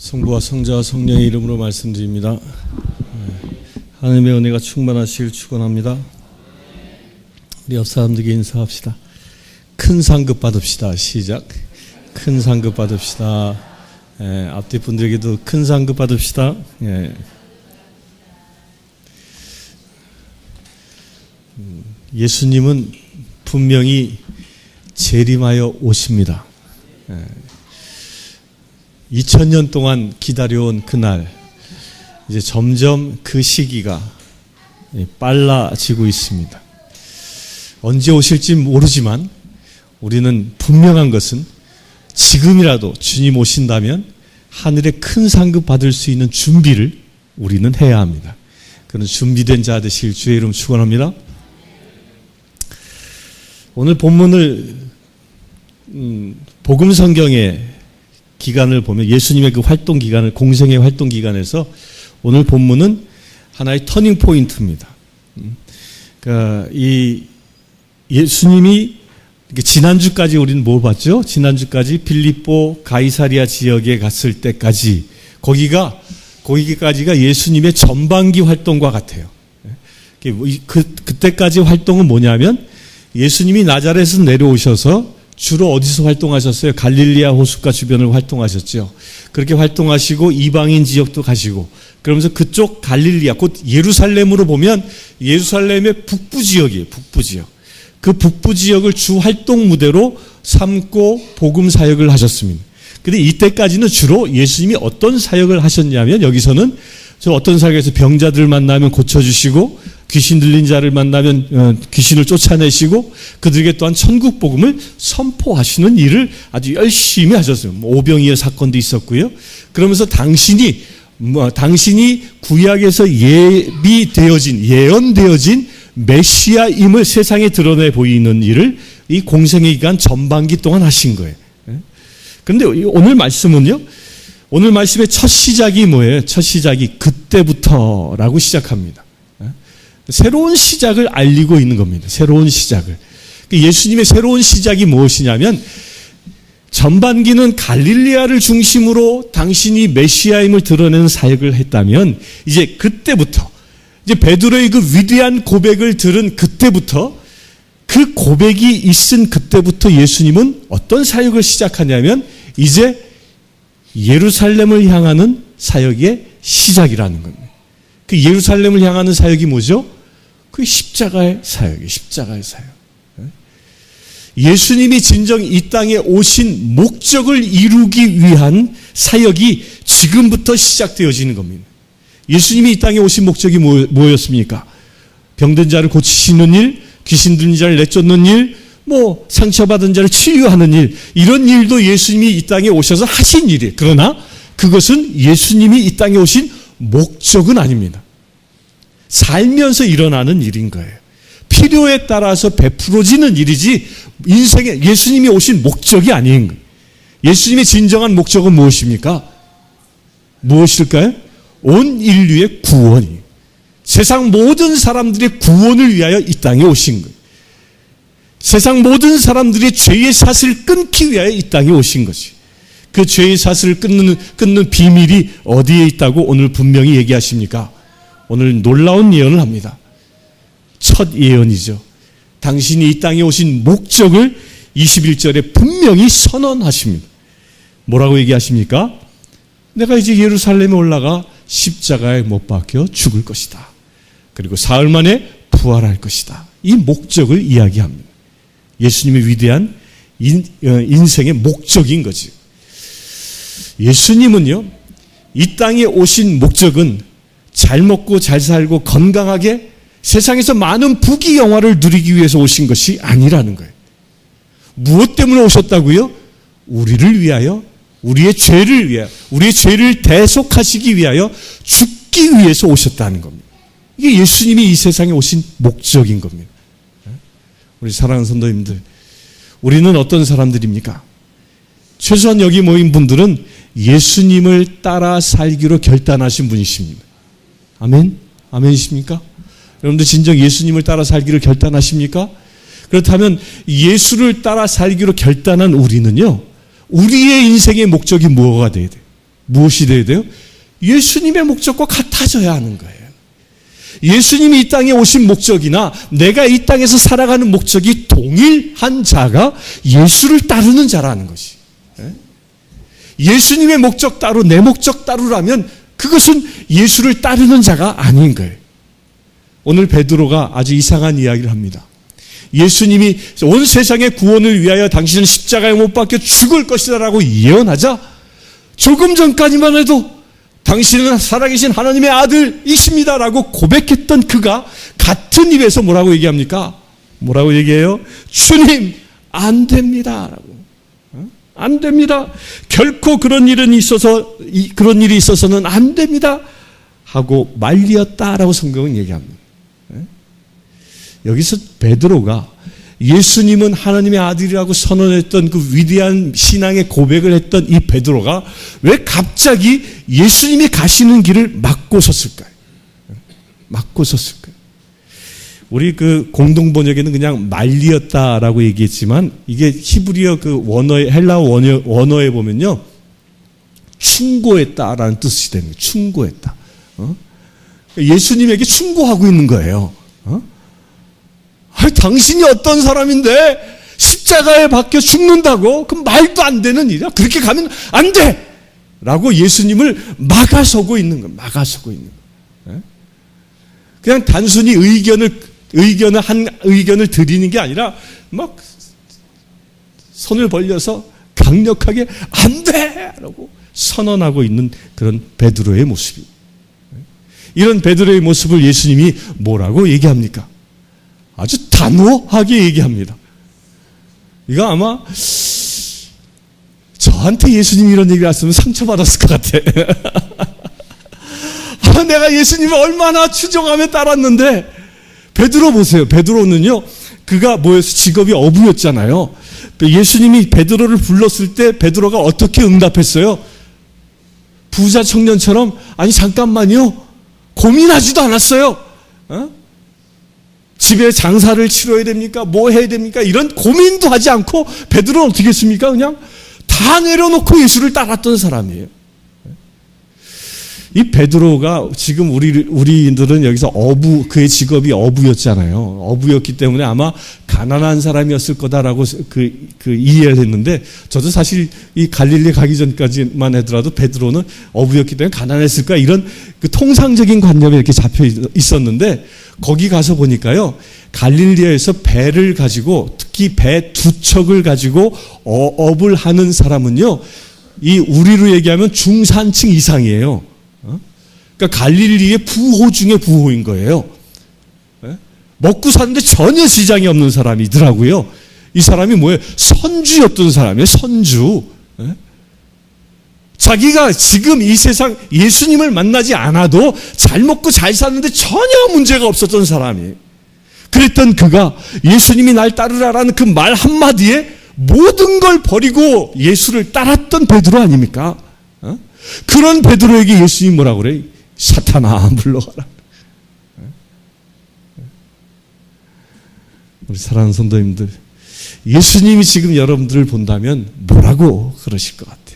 성부와 성자와 성령의 이름으로 말씀드립니다. 하나님의 은혜가 충만하시길 축원합니다. 우리 옆 사람들에게 인사합시다. 큰 상급 받읍시다. 시작. 큰 상급 받읍시다. 앞뒤 분들에게도 큰 상급 받읍시다. 예수님은 분명히 재림하여 오십니다. 2000년 동안 기다려온 그날, 이제 점점 그 시기가 빨라지고 있습니다. 언제 오실지 모르지만 우리는 분명한 것은 지금이라도 주님 오신다면 하늘에 큰 상급 받을 수 있는 준비를 우리는 해야 합니다. 그런 준비된 자 되실 주의 이름 축원합니다. 오늘 본문을 복음 성경의 기간을 보면 예수님의 그 활동 기간을, 공생의 활동 기간에서 오늘 본문은 하나의 터닝 포인트입니다. 그러니까 이 예수님이 지난주까지 우리는 뭘 봤죠? 지난주까지 빌립보 가이사리아 지역에 갔을 때까지 거기까지가 예수님의 전반기 활동과 같아요. 그때까지 활동은 뭐냐면 예수님이 나자렛에서 내려오셔서 주로 어디서 활동하셨어요? 갈릴리아 호숫가 주변을 활동하셨죠. 그렇게 활동하시고 이방인 지역도 가시고, 그러면서 그쪽 갈릴리아, 곧 예루살렘으로 보면 예루살렘의 북부 지역이에요. 북부 지역. 그 북부 지역을 주 활동 무대로 삼고 복음 사역을 하셨습니다. 근데 이때까지는 주로 예수님이 어떤 사역을 하셨냐면, 여기서는 저 어떤 사역에서 병자들을 만나면 고쳐주시고, 귀신 들린 자를 만나면 귀신을 쫓아내시고, 그들에게 또한 천국 복음을 선포하시는 일을 아주 열심히 하셨어요. 오병이어 사건도 있었고요. 그러면서 당신이 구약에서 예언되어진 메시아임을 세상에 드러내 보이는 일을 이 공생의 기간 전반기 동안 하신 거예요. 그런데 오늘 말씀은요, 오늘 말씀의 첫 시작이 뭐예요? 첫 시작이 그때부터라고 시작합니다. 새로운 시작을 알리고 있는 겁니다. 새로운 시작을. 예수님의 새로운 시작이 무엇이냐면, 전반기는 갈릴리아를 중심으로 당신이 메시아임을 드러내는 사역을 했다면, 이제 그때부터, 이제 베드로의 그 위대한 고백을 들은 그때부터, 그 고백이 있은 그때부터 예수님은 어떤 사역을 시작하냐면, 이제 예루살렘을 향하는 사역의 시작이라는 겁니다. 그 예루살렘을 향하는 사역이 뭐죠? 그 십자가의 사역이에요. 십자가의 사역. 예수님이 진정 이 땅에 오신 목적을 이루기 위한 사역이 지금부터 시작되어지는 겁니다. 예수님이 이 땅에 오신 목적이 뭐였습니까? 병든 자를 고치시는 일, 귀신 들린 자를 내쫓는 일, 상처받은 자를 치유하는 일, 이런 일도 예수님이 이 땅에 오셔서 하신 일이에요. 그러나 그것은 예수님이 이 땅에 오신 목적은 아닙니다. 살면서 일어나는 일인 거예요. 필요에 따라서 베풀어지는 일이지 인생에 예수님이 오신 목적이 아닌 거예요. 예수님의 진정한 목적은 무엇입니까? 무엇일까요? 온 인류의 구원이에요. 세상 모든 사람들의 구원을 위하여 이 땅에 오신 거예요. 세상 모든 사람들의 죄의 삿을 끊기 위하여 이 땅에 오신 것이. 그 죄의 삿을 끊는 비밀이 어디에 있다고 오늘 분명히 얘기하십니까? 오늘 놀라운 예언을 합니다. 첫 예언이죠. 당신이 이 땅에 오신 목적을 21절에 분명히 선언하십니다. 뭐라고 얘기하십니까? 내가 이제 예루살렘에 올라가 십자가에 못 박혀 죽을 것이다. 그리고 사흘 만에 부활할 것이다. 이 목적을 이야기합니다. 예수님의 위대한 인생의 목적인 거지. 예수님은요, 이 땅에 오신 목적은 잘 먹고 잘 살고 건강하게 세상에서 많은 부귀영화를 누리기 위해서 오신 것이 아니라는 거예요. 무엇 때문에 오셨다고요? 우리를 위하여, 우리의 죄를 위하여, 우리의 죄를 대속하시기 위하여 죽기 위해서 오셨다는 겁니다. 이게 예수님이 이 세상에 오신 목적인 겁니다. 우리 사랑하는 성도님들, 우리는 어떤 사람들입니까? 최소한 여기 모인 분들은 예수님을 따라 살기로 결단하신 분이십니다. 아멘? 아멘이십니까? 여러분들 진정 예수님을 따라 살기를 결단하십니까? 그렇다면 예수를 따라 살기로 결단한 우리는요, 우리의 인생의 목적이 뭐가 돼야 돼요? 무엇이 되어야 돼요? 예수님의 목적과 같아져야 하는 거예요. 예수님이 이 땅에 오신 목적이나 내가 이 땅에서 살아가는 목적이 동일한 자가 예수를 따르는 자라는 것이. 예수님의 목적 따로 내 목적 따르라면 그것은 예수를 따르는 자가 아닌 거예요. 오늘 베드로가 아주 이상한 이야기를 합니다. 예수님이 온 세상의 구원을 위하여 당신은 십자가에 못 박혀 죽을 것이다 라고 예언하자 조금 전까지만 해도 당신은 살아계신 하나님의 아들이십니다 라고 고백했던 그가 같은 입에서 뭐라고 얘기합니까? 뭐라고 얘기해요? 주님, 안 됩니다 라고. 안 됩니다. 결코 그런 일이 있어서는 안 됩니다 하고 말리었다라고 성경은 얘기합니다. 여기서 베드로가 예수님은 하나님의 아들이라고 선언했던 그 위대한 신앙의 고백을 했던 이 베드로가 왜 갑자기 예수님이 가시는 길을 막고 섰을까요? 막고 섰을까요? 우리 그 공동번역에는 그냥 말리었다라고 얘기했지만 이게 히브리어 그 원어의 헬라어 원어에 보면요. 충고했다라는 뜻이 되는 거예요. 충고했다. 예수님에게 충고하고 있는 거예요. 당신이 어떤 사람인데 십자가에 박혀 죽는다고? 그럼 말도 안 되는 일이야. 그렇게 가면 안 돼! 라고 예수님을 막아서고 있는 거예요. 막아서고 있는 거예요. 그냥 단순히 한 의견을 드리는 게 아니라 막 손을 벌려서 강력하게 안 돼! 라고 선언하고 있는 그런 베드로의 모습이에요. 이런 베드로의 모습을 예수님이 뭐라고 얘기합니까? 아주 단호하게 얘기합니다. 이거 아마 저한테 예수님이 이런 얘기를 했으면 상처받았을 것 같아. 내가 예수님을 얼마나 추종하며 따랐는데 베드로 보세요. 베드로는요. 그가 뭐였어? 직업이 어부였잖아요. 예수님이 베드로를 불렀을 때 베드로가 어떻게 응답했어요? 부자 청년처럼 아니 잠깐만요. 고민하지도 않았어요. 집에 장사를 치러야 됩니까? 뭐 해야 됩니까? 이런 고민도 하지 않고 베드로는 어떻게 했습니까? 그냥 다 내려놓고 예수를 따랐던 사람이에요. 이 베드로가 지금 우리들은 여기서 그의 직업이 어부였잖아요. 어부였기 때문에 아마 가난한 사람이었을 거다라고 이해를 했는데 저도 사실 이 갈릴리 가기 전까지만 하더라도 베드로는 어부였기 때문에 가난했을 거야 이런 그 통상적인 관념이 이렇게 잡혀 있었는데 거기 가서 보니까요. 갈릴리에서 배를 가지고 특히 배 2척을 가지고 업을 하는 사람은요. 이 우리로 얘기하면 중산층 이상이에요. 그러니까 갈릴리의 부호 중에 부호인 거예요. 먹고 사는데 전혀 지장이 없는 사람이더라고요. 이 사람이 뭐예요? 선주였던 사람이에요. 선주. 자기가 지금 이 세상 예수님을 만나지 않아도 잘 먹고 잘 사는데 전혀 문제가 없었던 사람이에요. 그랬던 그가 예수님이 날 따르라라는 그 말 한마디에 모든 걸 버리고 예수를 따랐던 베드로 아닙니까? 그런 베드로에게 예수님이 뭐라고 그래요? 사탄아 물러가라. 우리 사랑하는 성도님들, 예수님이 지금 여러분들을 본다면 뭐라고 그러실 것 같아요?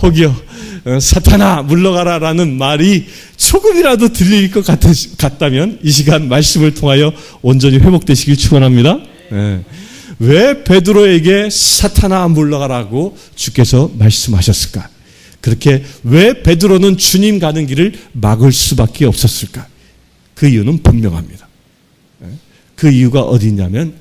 혹여 사탄아 물러가라라는 말이 조금이라도 들릴 것 같다면 이 시간 말씀을 통하여 온전히 회복되시길 축원합니다. 네. 왜 베드로에게 사탄아 물러가라고 주께서 말씀하셨을까? 그렇게 왜 베드로는 주님 가는 길을 막을 수밖에 없었을까? 그 이유는 분명합니다. 그 이유가 어디 있냐면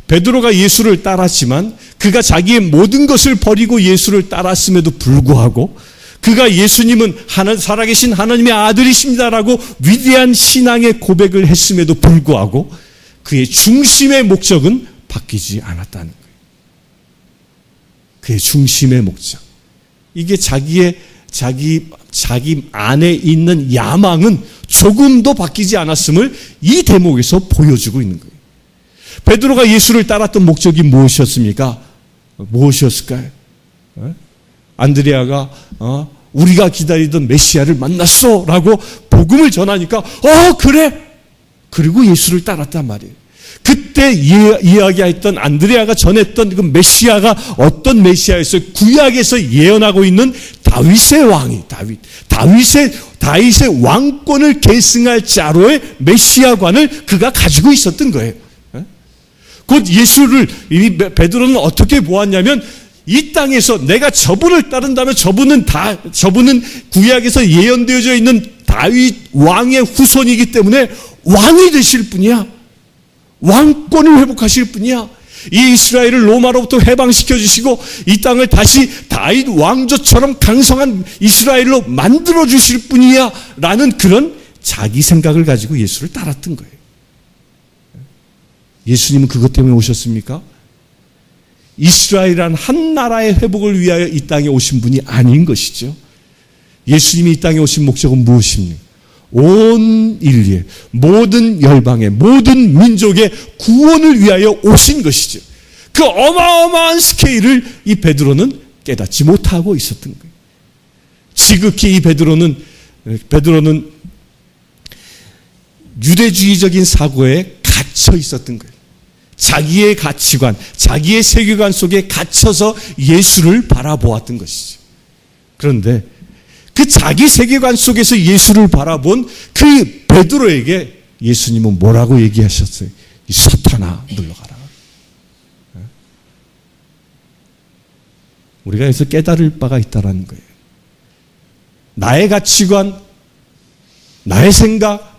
베드로가 예수를 따랐지만 그가 자기의 모든 것을 버리고 예수를 따랐음에도 불구하고 그가 예수님은 살아계신 하나님의 아들이십니다라고 위대한 신앙의 고백을 했음에도 불구하고 그의 중심의 목적은 바뀌지 않았다는 거예요. 그의 중심의 목적. 이게 자기 안에 있는 야망은 조금도 바뀌지 않았음을 이 대목에서 보여주고 있는 거예요. 베드로가 예수를 따랐던 목적이 무엇이었습니까? 무엇이었을까요? 안드레아가 우리가 기다리던 메시아를 만났어 라고 복음을 전하니까 그래! 그리고 예수를 따랐단 말이에요. 그때 이야기했던 안드레아가 전했던 그 메시아가 어떤 메시아였어요? 구약에서 예언하고 있는 다윗의 왕이 다윗의 왕권을 계승할 자로의 메시아관을 그가 가지고 있었던 거예요. 곧 예수를 베드로는 어떻게 보았냐면 이 땅에서 내가 저분을 따른다면 저분은 구약에서 예언되어져 있는 다윗 왕의 후손이기 때문에 왕이 되실 분이야. 왕권을 회복하실 분이야. 이 이스라엘을 로마로부터 해방시켜 주시고 이 땅을 다시 다윗 왕조처럼 강성한 이스라엘로 만들어 주실 분이야 라는 그런 자기 생각을 가지고 예수를 따랐던 거예요. 예수님은 그것 때문에 오셨습니까? 이스라엘이란 한 나라의 회복을 위하여 이 땅에 오신 분이 아닌 것이죠. 예수님이 이 땅에 오신 목적은 무엇입니까? 온 인류의 모든 열방의 모든 민족의 구원을 위하여 오신 것이죠. 그 어마어마한 스케일을 이 베드로는 깨닫지 못하고 있었던 거예요. 지극히 이 베드로는 유대주의적인 사고에 갇혀 있었던 거예요. 자기의 가치관, 자기의 세계관 속에 갇혀서 예수를 바라보았던 것이죠. 그런데 그 자기 세계관 속에서 예수를 바라본 그 베드로에게 예수님은 뭐라고 얘기하셨어요? 이 사탄아 물러가라. 우리가 여기서 깨달을 바가 있다는 거예요. 나의 가치관, 나의 생각,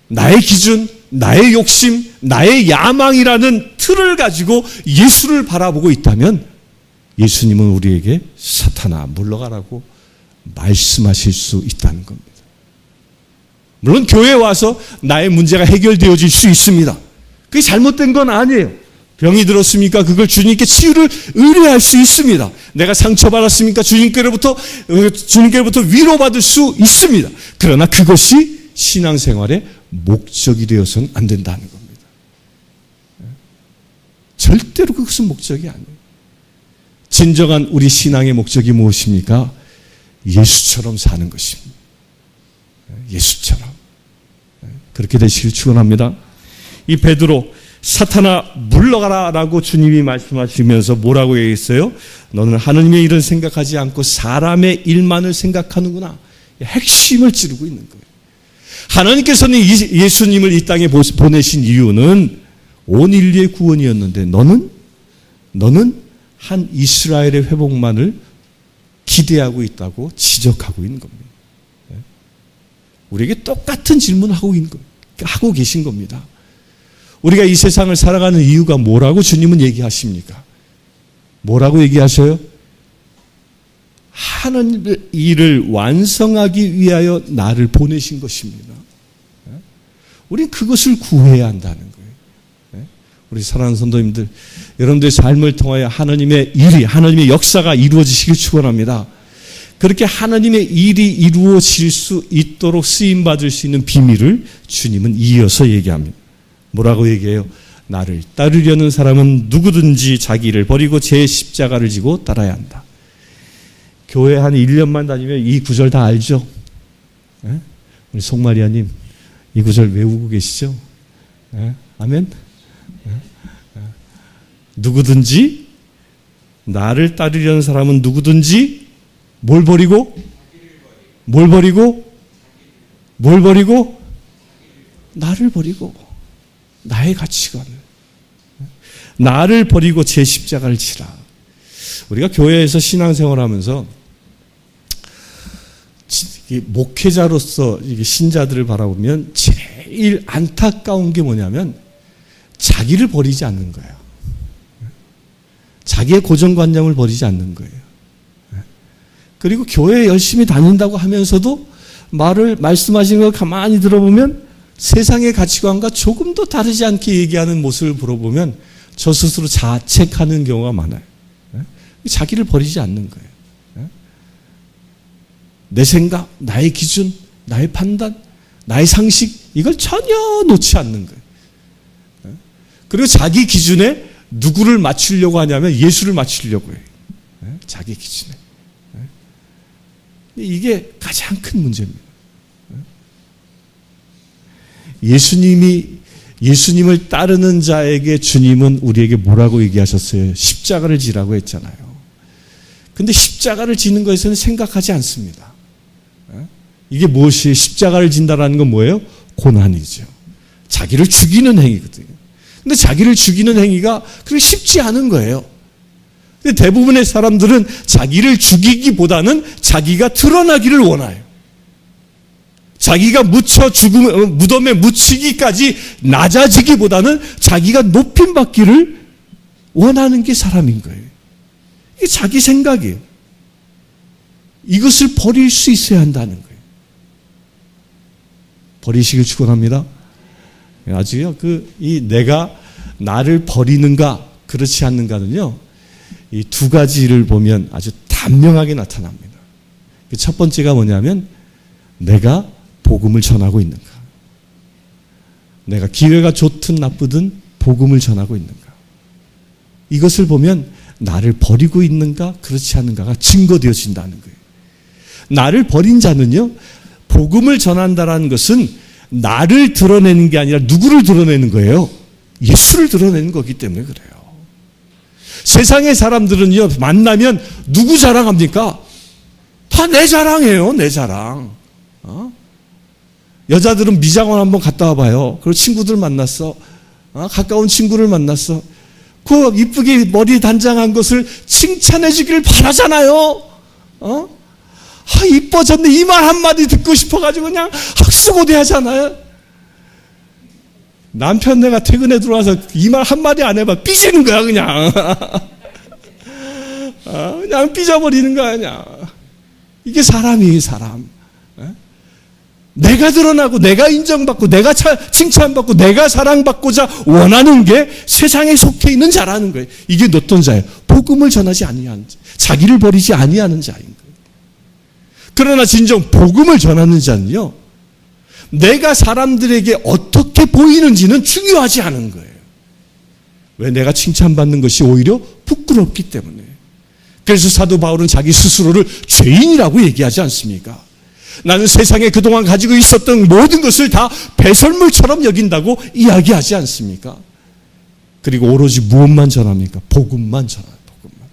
나의 기준, 나의 욕심, 나의 야망이라는 틀을 가지고 예수를 바라보고 있다면 예수님은 우리에게 사탄아 물러가라고 말씀하실 수 있다는 겁니다. 물론 교회에 와서 나의 문제가 해결되어질 수 있습니다. 그게 잘못된 건 아니에요. 병이 들었습니까? 그걸 주님께 치유를 의뢰할 수 있습니다. 내가 상처받았습니까? 주님께로부터 위로받을 수 있습니다. 그러나 그것이 신앙생활의 목적이 되어서는 안 된다는 겁니다. 절대로 그것은 목적이 아니에요. 진정한 우리 신앙의 목적이 무엇입니까? 예수처럼 사는 것입니다. 예수처럼. 그렇게 되시길 축원합니다. 이 베드로 사탄아 물러가라 라고 주님이 말씀하시면서 뭐라고 얘기했어요? 너는 하느님의 일은 생각하지 않고 사람의 일만을 생각하는구나. 핵심을 찌르고 있는 거예요. 하나님께서는 예수님을 이 땅에 보내신 이유는 온 인류의 구원이었는데 너는 한 이스라엘의 회복만을 기대하고 있다고 지적하고 있는 겁니다. 우리에게 똑같은 질문을 하고 계신 겁니다. 우리가 이 세상을 살아가는 이유가 뭐라고 주님은 얘기하십니까? 뭐라고 얘기하셔요? 하나님의 일을 완성하기 위하여 나를 보내신 것입니다. 우리는 그것을 구해야 한다는 거예요. 우리 사랑하는 성도님들, 여러분들의 삶을 통하여 하나님의 일이, 하나님의 역사가 이루어지시길 축원합니다. 그렇게 하나님의 일이 이루어질 수 있도록 쓰임받을 수 있는 비밀을 주님은 이어서 얘기합니다. 뭐라고 얘기해요? 나를 따르려는 사람은 누구든지 자기를 버리고 제 십자가를 지고 따라야 한다. 교회 한 1년만 다니면 이 구절 다 알죠? 우리 송마리아님 이 구절 외우고 계시죠? 아멘? 누구든지 나를 따르려는 사람은 누구든지 뭘 버리고? 나를 버리고 나의 가치관을 나를 버리고 제 십자가를 지라. 우리가 교회에서 신앙생활하면서 목회자로서 신자들을 바라보면 제일 안타까운 게 뭐냐면 자기를 버리지 않는 거예요. 자기의 고정관념을 버리지 않는 거예요. 그리고 교회에 열심히 다닌다고 하면서도 말씀하시는 걸 가만히 들어보면 세상의 가치관과 조금도 다르지 않게 얘기하는 모습을 물어보면 저 스스로 자책하는 경우가 많아요. 자기를 버리지 않는 거예요. 내 생각, 나의 기준, 나의 판단, 나의 상식 이걸 전혀 놓지 않는 거예요. 그리고 자기 기준에 누구를 맞추려고 하냐면 예수를 맞추려고 해요. 자기 기준에. 이게 가장 큰 문제입니다. 예수님이 예수님을 따르는 자에게 주님은 우리에게 뭐라고 얘기하셨어요? 십자가를 지라고 했잖아요. 근데 십자가를 지는 것에서는 생각하지 않습니다. 이게 무엇이에요? 십자가를 진다라는 건 뭐예요? 고난이죠. 자기를 죽이는 행위거든요. 근데 자기를 죽이는 행위가 그렇게 쉽지 않은 거예요. 근데 대부분의 사람들은 자기를 죽이기보다는 자기가 드러나기를 원해요. 자기가 무덤에 묻히기까지 낮아지기보다는 자기가 높임받기를 원하는 게 사람인 거예요. 이게 자기 생각이에요. 이것을 버릴 수 있어야 한다는 거예요. 버리시길 축원합니다. 아주요. 내가 나를 버리는가 그렇지 않는가는요. 이 두 가지를 보면 아주 단명하게 나타납니다. 첫 번째가 뭐냐면 내가 복음을 전하고 있는가. 내가 기회가 좋든 나쁘든 복음을 전하고 있는가. 이것을 보면 나를 버리고 있는가 그렇지 않은가가 증거되어진다는 거예요. 나를 버린 자는요. 복음을 전한다라는 것은 나를 드러내는 게 아니라 누구를 드러내는 거예요? 예수를 드러내는 거기 때문에 그래요. 세상의 사람들은요. 만나면 누구 자랑합니까? 다 내 자랑이에요. 내 자랑. 여자들은 미장원 한번 갔다 와봐요. 그리고 친구들 만났어. 가까운 친구를 만났어. 그 이쁘게 머리 단장한 것을 칭찬해 주기를 바라잖아요. 이뻐졌네. 이 말 한마디 듣고 싶어가지고 그냥 학수고대 하잖아요. 남편 내가 퇴근해 들어와서 이 말 한마디 안 해봐. 삐지는 거야, 그냥. 그냥 삐져버리는 거야, 그냥. 이게 사람이에요, 사람. 내가 드러나고, 내가 인정받고, 내가 칭찬받고, 내가 사랑받고자 원하는 게 세상에 속해 있는 자라는 거예요. 이게 어떤 자예요? 복음을 전하지 아니하는 자. 자기를 버리지 아니하는 자인 거예요. 그러나 진정 복음을 전하는 자는요. 내가 사람들에게 어떻게 보이는지는 중요하지 않은 거예요. 왜? 내가 칭찬받는 것이 오히려 부끄럽기 때문에. 그래서 사도 바울은 자기 스스로를 죄인이라고 얘기하지 않습니까? 나는 세상에 그동안 가지고 있었던 모든 것을 다 배설물처럼 여긴다고 이야기하지 않습니까? 그리고 오로지 무엇만 전합니까? 복음만 전합니다. 복음만.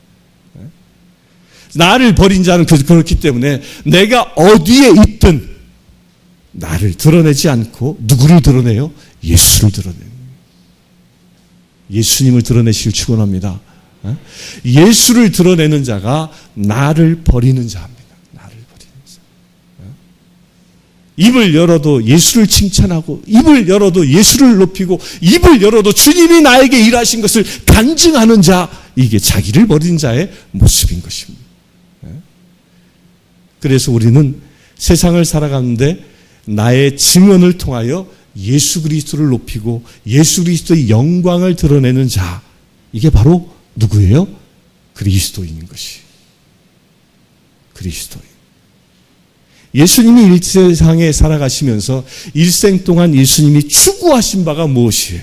나를 버린 자는 그렇기 때문에 내가 어디에 있든 나를 드러내지 않고 누구를 드러내요? 예수를 드러내요. 예수님을 드러내시길 축원합니다. 예수를 드러내는 자가 나를 버리는 자입니다. 나를 버리는 자. 입을 열어도 예수를 칭찬하고, 입을 열어도 예수를 높이고, 입을 열어도 주님이 나에게 일하신 것을 간증하는 자, 이게 자기를 버린 자의 모습인 것입니다. 그래서 우리는 세상을 살아가는데 나의 증언을 통하여 예수 그리스도를 높이고 예수 그리스도의 영광을 드러내는 자, 이게 바로 누구예요? 그리스도인인 것이. 그리스도인. 예수님이 이 세상에 살아가시면서 일생 동안 예수님이 추구하신 바가 무엇이에요?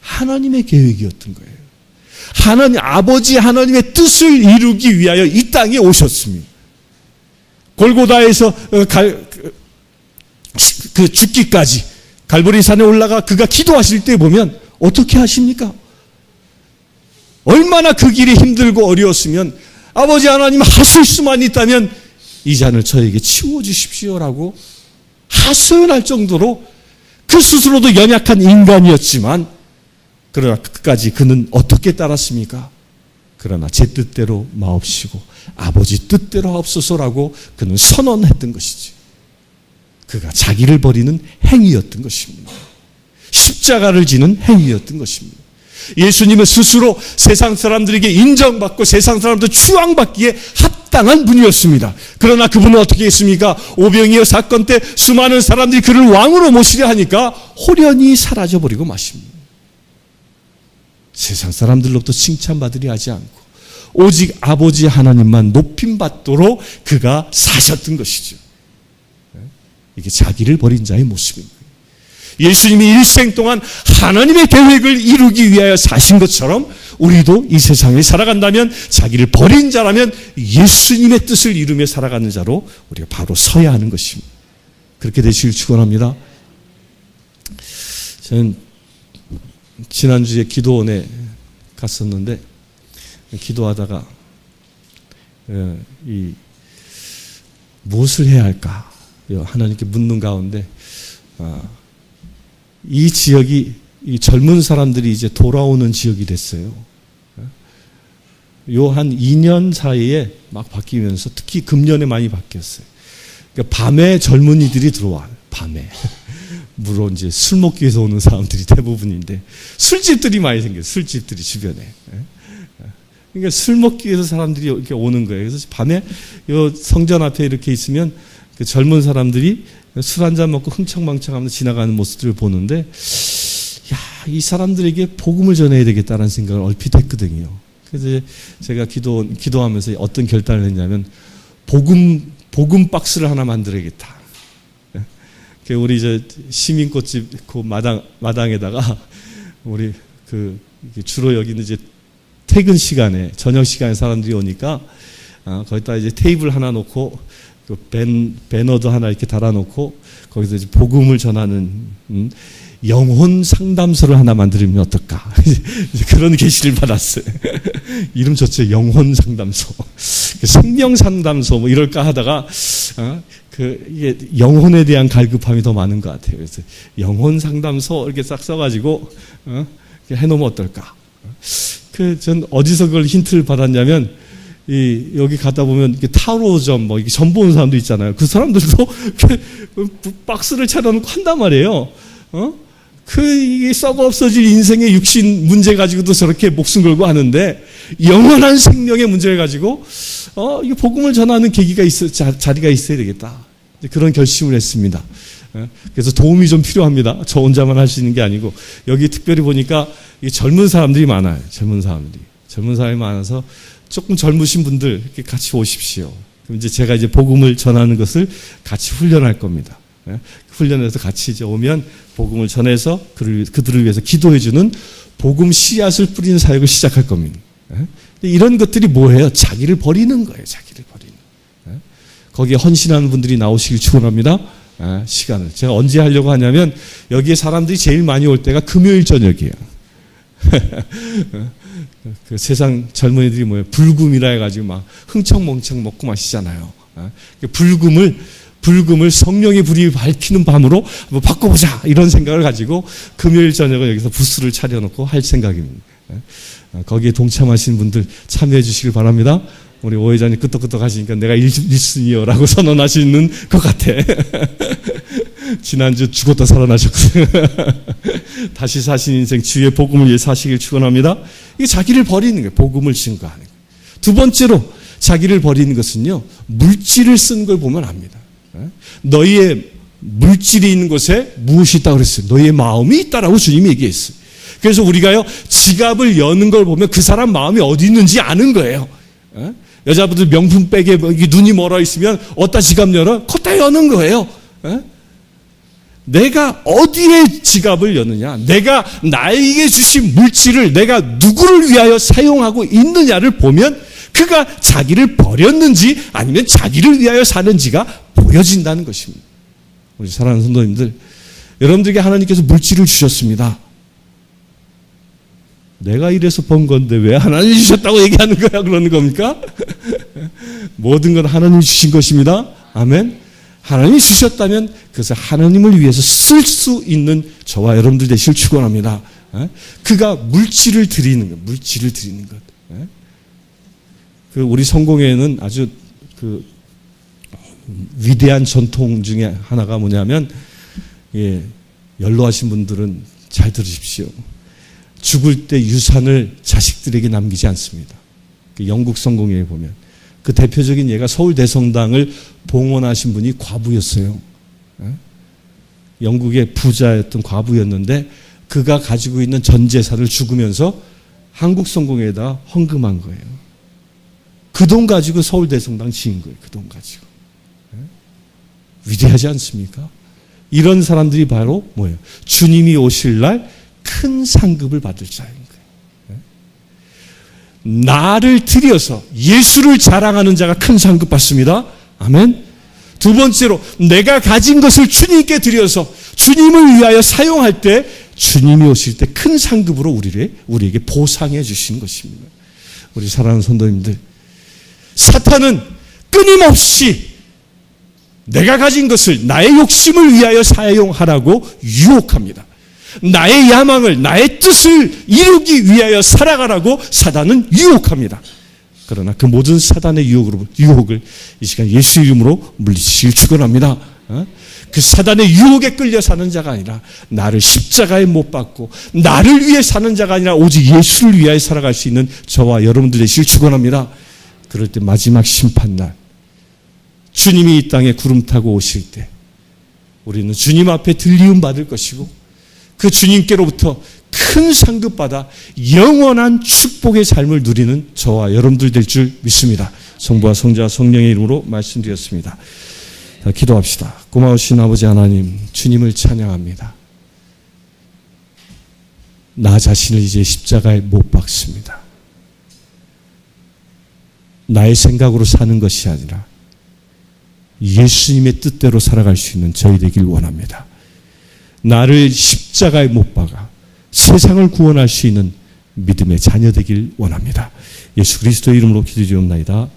하나님의 계획이었던 거예요. 하나님, 아버지 하나님의 뜻을 이루기 위하여 이 땅에 오셨습니다. 골고다에서 죽기까지 갈보리 산에 올라가 그가 기도하실 때 보면 어떻게 하십니까? 얼마나 그 길이 힘들고 어려웠으면 아버지 하나님 하실 수만 있다면 이 잔을 저에게 치워주십시오라고 하소연할 정도로 그 스스로도 연약한 인간이었지만 그러나 끝까지 그는 어떻게 따랐습니까? 그러나 제 뜻대로 마옵시고 아버지 뜻대로 하옵소서라고 그는 선언했던 것이지. 그가 자기를 버리는 행위였던 것입니다. 십자가를 지는 행위였던 것입니다. 예수님은 스스로 세상 사람들에게 인정받고 세상 사람들 추앙받기에 합당한 분이었습니다. 그러나 그분은 어떻게 했습니까? 오병이어 사건 때 수많은 사람들이 그를 왕으로 모시려 하니까 홀연히 사라져버리고 마십니다. 세상 사람들로부터 칭찬받으려 하지 않고 오직 아버지 하나님만 높임받도록 그가 사셨던 것이죠. 이게 자기를 버린 자의 모습입니다. 예수님이 일생 동안 하나님의 계획을 이루기 위하여 사신 것처럼 우리도 이 세상에 살아간다면 자기를 버린 자라면 예수님의 뜻을 이루며 살아가는 자로 우리가 바로 서야 하는 것입니다. 그렇게 되시길 축원합니다. 저는 지난주에 기도원에 갔었는데 기도하다가 무엇을 해야 할까 하나님께 묻는 가운데 이 지역이 이 젊은 사람들이 이제 돌아오는 지역이 됐어요. 요 한 2년 사이에 막 바뀌면서 특히 금년에 많이 바뀌었어요. 그러니까 밤에 젊은이들이 들어와요. 밤에. 물론 이제 술 먹기 위해서 오는 사람들이 대부분인데 술집들이 많이 생겨요. 술집들이 주변에. 그러니까 술 먹기 위해서 사람들이 이렇게 오는 거예요. 그래서 밤에 요 성전 앞에 이렇게 있으면 그 젊은 사람들이 술 한잔 먹고 흥청망청하면서 지나가는 모습들을 보는데 야, 이 사람들에게 복음을 전해야 되겠다는 생각을 얼핏 했거든요. 그래서 제가 기도하면서 어떤 결단을 했냐면 복음 박스를 하나 만들어야겠다. 우리 시민꽃집 그 마당에다가 우리 주로 여기는 이제 퇴근 시간에 저녁 시간에 사람들이 오니까 거기다 이제 테이블 하나 놓고 그 배너도 하나 이렇게 달아놓고 거기서 이제 복음을 전하는 영혼 상담소를 하나 만들면 어떨까? 그런 계시를 받았어요. 이름 좋죠. 영혼 상담소, 생명 상담소 뭐 이럴까 하다가 이게 영혼에 대한 갈급함이 더 많은 것 같아요. 그래서 영혼 상담소 이렇게 싹 써가지고 해놓으면 어떨까? 전 어디서 그걸 힌트를 받았냐면 여기 가다 보면 이렇게 타로점 뭐 이렇게 점 보는 사람도 있잖아요. 그 사람들도 박스를 차려놓고 한단 말이에요. 이게 썩어 없어질 인생의 육신 문제 가지고도 저렇게 목숨 걸고 하는데 영원한 생명의 문제를 가지고 이 복음을 전하는 계기가 자리가 있어야 되겠다. 그런 결심을 했습니다. 그래서 도움이 좀 필요합니다. 저 혼자만 할 수 있는 게 아니고 여기 특별히 보니까 젊은 사람들이 많아요. 젊은 사람이 많아서 조금 젊으신 분들 이렇게 같이 오십시오. 그럼 이제 제가 복음을 전하는 것을 같이 훈련할 겁니다. 훈련해서 같이 이제 오면 복음을 전해서 그들을 위해서 기도해주는 복음 씨앗을 뿌리는 사역을 시작할 겁니다. 이런 것들이 뭐예요? 자기를 버리는 거예요. 자기를 버리는. 거기에 헌신하는 분들이 나오시길 축원합니다. 시간을 제가 언제 하려고 하냐면 여기에 사람들이 제일 많이 올 때가 금요일 저녁이에요. 그 세상 젊은이들이 뭐예요? 불금이라 해가지고 막 흥청멍청 먹고 마시잖아요. 불금을 성령의 불이 밝히는 밤으로 한번 바꿔보자 이런 생각을 가지고 금요일 저녁은 여기서 부스를 차려놓고 할 생각입니다. 거기에 동참하신 분들 참여해 주시길 바랍니다. 우리 오 회장님 끄떡끄떡 하시니까 내가 1순위요라고 선언하시는 것 같아. 지난주 죽었다 살아나셨거든요. 다시 사신 인생 주의 복음을 위해 사시길 축원합니다. 이게 자기를 버리는 거예요. 복음을 증거하는 거예요. 두 번째로 자기를 버리는 것은요. 물질을 쓴 걸 보면 압니다. 너희의 물질이 있는 곳에 무엇이 있다고 그랬어요? 너희의 마음이 있다라고 주님이 얘기했어요. 그래서 우리가요. 지갑을 여는 걸 보면 그 사람 마음이 어디 있는지 아는 거예요. 여자분들 명품백에 눈이 멀어 있으면 어디다 지갑 열어? 걷다 여는 거예요. 내가 어디에 지갑을 여느냐? 내가 나에게 주신 물질을 내가 누구를 위하여 사용하고 있느냐를 보면 그가 자기를 버렸는지 아니면 자기를 위하여 사는지가 보여진다는 것입니다. 우리 사랑하는 성도님들, 여러분들에게 하나님께서 물질을 주셨습니다. 내가 이래서 번 건데 왜 하나님이 주셨다고 얘기하는 거야? 그러는 겁니까? 모든 건 하나님이 주신 것입니다. 아멘. 하나님이 주셨다면 그것을 하나님을 위해서 쓸 수 있는 저와 여러분들 되시길 축원합니다. 그가 물질을 드리는 것, 물질을 드리는 것. 우리 성공회는 아주 위대한 전통 중에 하나가 뭐냐면, 연로하신 분들은 잘 들으십시오. 죽을 때 유산을 자식들에게 남기지 않습니다. 영국 성공회에 보면 그 대표적인 예가 서울대성당을 봉헌하신 분이 과부였어요. 영국의 부자였던 과부였는데 그가 가지고 있는 전 재산을 죽으면서 한국 성공회에다 헌금한 거예요. 그 돈 가지고 서울대성당 지은 거예요. 그 돈 가지고. 위대하지 않습니까? 이런 사람들이 바로 뭐예요? 주님이 오실 날 큰 상급을 받을 자인 거예요. 나를 들여서 예수를 자랑하는 자가 큰 상급 받습니다. 아멘. 두 번째로 내가 가진 것을 주님께 드려서 주님을 위하여 사용할 때 주님이 오실 때 큰 상급으로 우리에게 보상해 주신 것입니다. 우리 사랑하는 성도님들, 사탄은 끊임없이 내가 가진 것을 나의 욕심을 위하여 사용하라고 유혹합니다. 나의 야망을, 나의 뜻을 이루기 위하여 살아가라고 사단은 유혹합니다. 그러나 그 모든 사단의 유혹을 이 시간 예수 이름으로 물리치길 축원합니다. 그 사단의 유혹에 끌려 사는 자가 아니라 나를 십자가에 못 박고 나를 위해 사는 자가 아니라 오직 예수를 위하여 살아갈 수 있는 저와 여러분들 되시길 축원합니다. 그럴 때 마지막 심판날 주님이 이 땅에 구름 타고 오실 때 우리는 주님 앞에 들리움 받을 것이고 그 주님께로부터 큰 상급받아 영원한 축복의 삶을 누리는 저와 여러분들 될 줄 믿습니다. 성부와 성자와 성령의 이름으로 말씀드렸습니다. 자, 기도합시다. 고마우신 아버지 하나님, 주님을 찬양합니다. 나 자신을 이제 십자가에 못 박습니다. 나의 생각으로 사는 것이 아니라 예수님의 뜻대로 살아갈 수 있는 저희 되길 원합니다. 나를 십자가에 못 박아 세상을 구원할 수 있는 믿음의 자녀 되길 원합니다. 예수 그리스도의 이름으로 기도드리옵나이다.